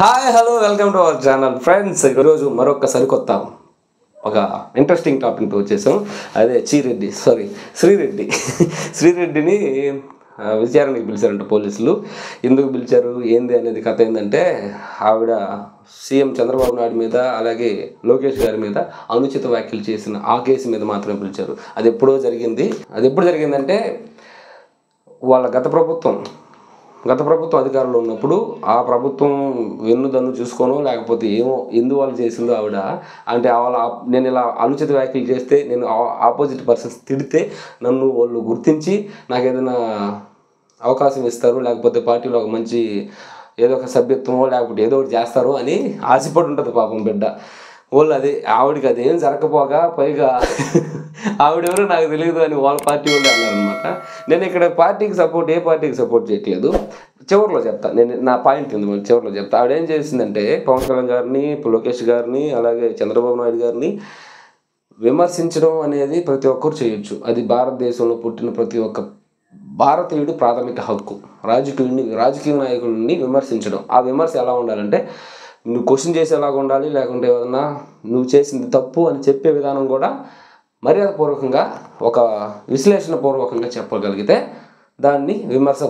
Hi hello welcome to our channel friends. ఈరోజు మరొక సరికొత్త ఒక ఇంట్రెస్టింగ్ టాపిక్తో వచ్చేసాం. అదే శ్రీరెడ్డిని విచారణకి పిలిచారంట పోలీసులు. ఎందుకు పిలిచారు ఏంది అనేది కథ ఏంటంటే, ఆవిడ సీఎం చంద్రబాబు నాయుడు మీద అలాగే లోకేష్ గారి మీద అనుచిత వ్యాఖ్యలు చేసిన ఆ కేసు మీద మాత్రమే పిలిచారు. అది ఎప్పుడు జరిగిందంటే, వాళ్ళ గత ప్రభుత్వం అధికారంలో ఉన్నప్పుడు ఆ ప్రభుత్వం వెన్నుదన్ను చూసుకోనో లేకపోతే ఏమో ఎందువల్ల చేసిందో ఆవిడ, అంటే నేను ఇలా అనుచిత వ్యాఖ్యలు చేస్తే, నేను ఆపోజిట్ పర్సన్స్ తిడితే నన్ను వాళ్ళు గుర్తించి నాకు ఏదైనా అవకాశం ఇస్తారు, లేకపోతే పార్టీలో ఒక మంచి ఏదో ఒక సభ్యత్వమో లేకపోతే ఏదో ఒకటి చేస్తారు అని ఆశపడి ఉంటుంది పాపం బిడ్డ. వాళ్ళు ఆవిడకి అదేం జరగకపోగా పైగా ఆవిడెవరో నాకు తెలియదు అని వాళ్ళ పార్టీ వాళ్ళు అన్నారనమాట. నేను ఇక్కడ ఏ పార్టీకి సపోర్ట్ చేయట్లేదు. చివరిలో చెప్తా, నేను నా పాయింట్ ఉంది మళ్ళీ చివరిలో చెప్తా. ఆవిడ ఏం చేసిందంటే, పవన్ కళ్యాణ్ గారిని, లోకేష్ గారిని అలాగే చంద్రబాబు నాయుడు గారిని విమర్శించడం అనేది ప్రతి ఒక్కరు చేయొచ్చు. అది భారతదేశంలో పుట్టిన ప్రతి ఒక్క భారతీయుడు ప్రాథమిక హక్కు. రాజకీయ నాయకులని విమర్శించడం. ఆ విమర్శ ఎలా ఉండాలంటే, నువ్వు క్వశ్చన్ చేసేలాగా ఉండాలి, లేకుంటే ఏదన్నా నువ్వు చేసింది తప్పు అని చెప్పే విధానం కూడా మర్యాదపూర్వకంగా, ఒక విశ్లేషణపూర్వకంగా చెప్పగలిగితే దాన్ని విమర్శ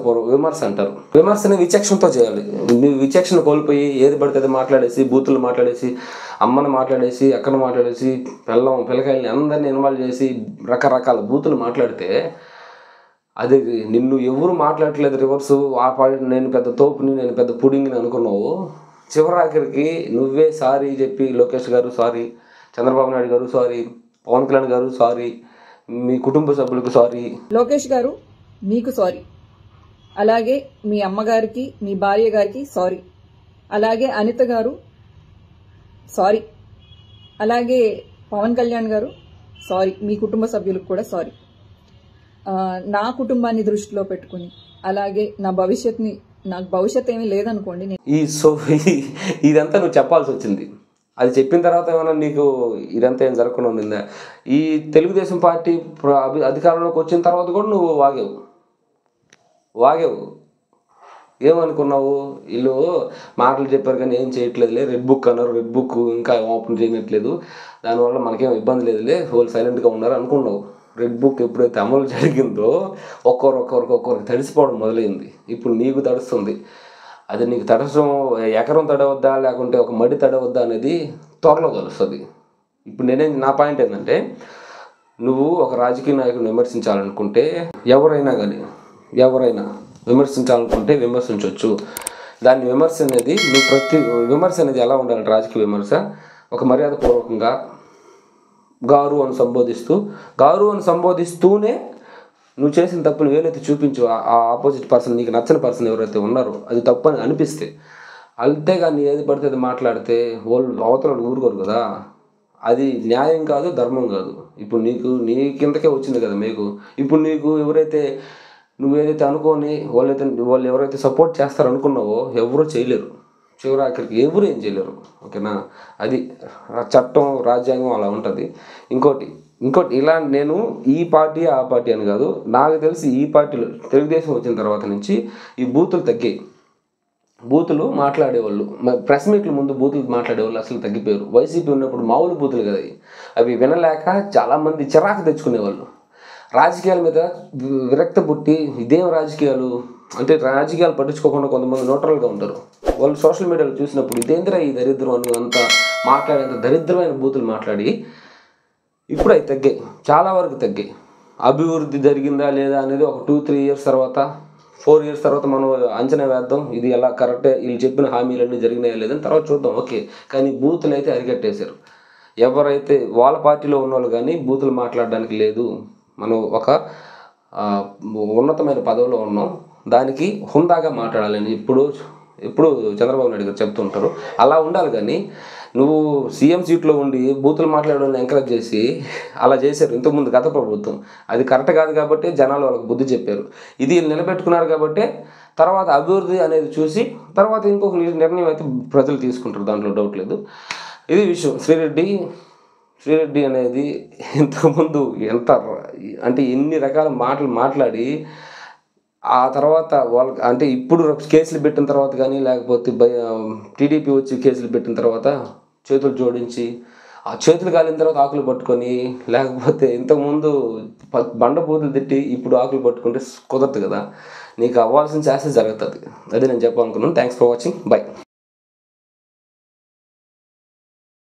అంటారు. విమర్శని విచక్షణతో చేయాలి. నువ్వు విచక్షణ కోల్పోయి ఏది పడితే అది మాట్లాడేసి, బూతులు మాట్లాడేసి, అమ్మని మాట్లాడేసి, అక్కను మాట్లాడేసి, పిల్లకాయలని అందరినీ ఇన్వాల్వ్ చేసి రకరకాల బూతులు మాట్లాడితే, అది నిన్ను ఎవరు మాట్లాడట్లేదు రివర్సు, ఆ పాయింట్ నేను పెద్ద తోపుని, నేను పెద్ద పుడింగిని అనుకున్నావు. చివరాఖరికి నువ్వే సారీ చెప్పి, లోకేష్ గారు సారీ, చంద్రబాబు నాయుడు గారు సారీ, పవన్ కళ్యాణ్ గారు సారీ, మీ కుటుంబ సభ్యులకు సారీ, లోకేష్ గారు మీకు సారీ, అలాగే మీ అమ్మగారికి, మీ భార్య గారికి సారీ, అలాగే అనిత గారు సారీ, అలాగే పవన్ కళ్యాణ్ గారు సారీ, మీ కుటుంబ సభ్యులకు కూడా సారీ. నా కుటుంబాన్ని దృష్టిలో పెట్టుకుని, అలాగే నాకు భవిష్యత్ ఏమీ లేదనుకోండి, ఇదంతా నువ్వు చెప్పాల్సి వచ్చింది. అది చెప్పిన తర్వాత ఏమైనా నీకు ఇదంతా ఏం జరగకుండా ఉండిందా? ఈ తెలుగుదేశం పార్టీ అధికారంలోకి వచ్చిన తర్వాత కూడా నువ్వు వాగేవు. ఏమనుకున్నావు? వీళ్ళు మాటలు చెప్పారు కానీ ఏం చేయట్లేదులే, రెడ్ బుక్ అన్నారు, రెడ్ బుక్ ఇంకా ఓపెన్ చేయట్లేదు, దానివల్ల మనకేం ఇబ్బంది లేదులే, వాళ్ళు సైలెంట్గా ఉన్నారు అనుకున్నావు. రెడ్ బుక్ ఎప్పుడైతే అమలు జరిగిందో ఒక్కొక్కరికి తడిసిపోవడం మొదలైంది. ఇప్పుడు నీకు తడుస్తుంది. అది నీకు తడసడం ఎకరం తడవద్దా లేకుంటే ఒక మడి తడవద్దా అనేది త్వరలో తెలుస్తుంది. ఇప్పుడు నా పాయింట్ ఏంటంటే, నువ్వు ఒక రాజకీయ నాయకుడిని విమర్శించాలనుకుంటే, ఎవరైనా విమర్శించాలనుకుంటే విమర్శించవచ్చు. దాని విమర్శ అనేది ఎలా ఉండాలంటే, రాజకీయ విమర్శ ఒక మర్యాదపూర్వకంగా గారు అని సంబోధిస్తూనే నువ్వు చేసిన తప్పును వేలైతే చూపించు. ఆ ఆపోజిట్ పర్సన్, నీకు నచ్చని పర్సన్ ఎవరైతే ఉన్నారో అది తప్పు అని అనిపిస్తే, అంతేగాని ఏది పడితే అది మాట్లాడితే అవతల ఊరుకోరు కదా. అది న్యాయం కాదు, ధర్మం కాదు. ఇప్పుడు నీ కిందకే వచ్చింది కదా మీకు. ఇప్పుడు నువ్వు ఏదైతే అనుకోని వాళ్ళు ఎవరైతే సపోర్ట్ చేస్తారనుకున్నావో ఎవరూ చేయలేరు. చివరాఖరికి ఎవరు ఏం చేయలేరు. ఓకేనా? అది చట్టం, రాజ్యాంగం అలా ఉంటుంది. ఇంకోటి ఇలా నేను ఈ పార్టీ ఆ పార్టీ అని కాదు, నాకు తెలిసి ఈ పార్టీలో తెలుగుదేశం వచ్చిన తర్వాత నుంచి ఈ బూతులు మాట్లాడేవాళ్ళు, ప్రెస్ మీట్ల ముందు బూతులు మాట్లాడేవాళ్ళు అసలు తగ్గిపోయారు. వైసీపీ ఉన్నప్పుడు మామూలు బూతులు కదా అవి వినలేక చాలామంది చిరాకు తెచ్చుకునేవాళ్ళు. రాజకీయాల మీద విరక్త పుట్టి, ఇదేం రాజకీయాలు అంటే, రాజకీయాలు పట్టించుకోకుండా కొంతమంది న్యూట్రల్గా ఉంటారు. వాళ్ళు సోషల్ మీడియాలో చూసినప్పుడు ఇదేంద్రా ఈ దరిద్రం అని మాట్లాడేంత దరిద్రమైన బూతులు మాట్లాడి ఇప్పుడు అవి తగ్గాయి, చాలా వరకు తగ్గాయి. అభివృద్ధి జరిగిందా లేదా అనేది ఒక 2-3 ఇయర్స్ తర్వాత, 4 ఇయర్స్ తర్వాత మనం అంచనా వేద్దాం. ఇది ఎలా కరెక్టే, వీళ్ళు చెప్పిన హామీలన్నీ జరిగినాయా లేదని తర్వాత చూద్దాం. ఓకే, కానీ బూతులు అయితే అరికట్టేశారు. ఎవరైతే వాళ్ళ పార్టీలో ఉన్నవాళ్ళు కానీ బూతులు మాట్లాడడానికి లేదు. మనం ఒక ఉన్నతమైన పదవిలో ఉన్నాం, దానికి హుందాగా మాట్లాడాలని ఎప్పుడు చంద్రబాబు నాయుడు గారు చెప్తుంటారు. అలా ఉండాలి. కానీ నువ్వు సీఎం సీట్లో ఉండి బూతులు మాట్లాడడం ఎంకరేజ్ చేసి అలా చేశారు ఇంతకుముందు గత ప్రభుత్వం. అది కరెక్ట్ కాదు కాబట్టి జనాలు వాళ్ళకి బుద్ధి చెప్పారు. ఇది నిలబెట్టుకున్నారు కాబట్టి తర్వాత అభివృద్ధి అనేది చూసి తర్వాత ఇంకొక నిర్ణయం అయితే ప్రజలు తీసుకుంటారు, దాంట్లో డౌట్ లేదు. ఇది విషయం. శ్రీరెడ్డి అనేది ఇంతకుముందు ఎన్ని రకాల మాటలు మాట్లాడి ఆ తర్వాత వాళ్ళకి అంటే ఇప్పుడు కేసులు పెట్టిన తర్వాత కానీ లేకపోతే టీడీపీ వచ్చి కేసులు పెట్టిన తర్వాత చేతులు జోడించి ఆ చేతులు కాలిన తర్వాత ఆకులు పట్టుకొని, లేకపోతే ఇంతకుముందు బండబూతులు తిట్టి ఇప్పుడు ఆకులు పట్టుకుంటే కుదరదు కదా. నీకు అవ్వాల్సిన చేస్తే జరుగుతుంది. అదే నేను చెప్పాలనుకున్నాను. Thanks for watching. బై.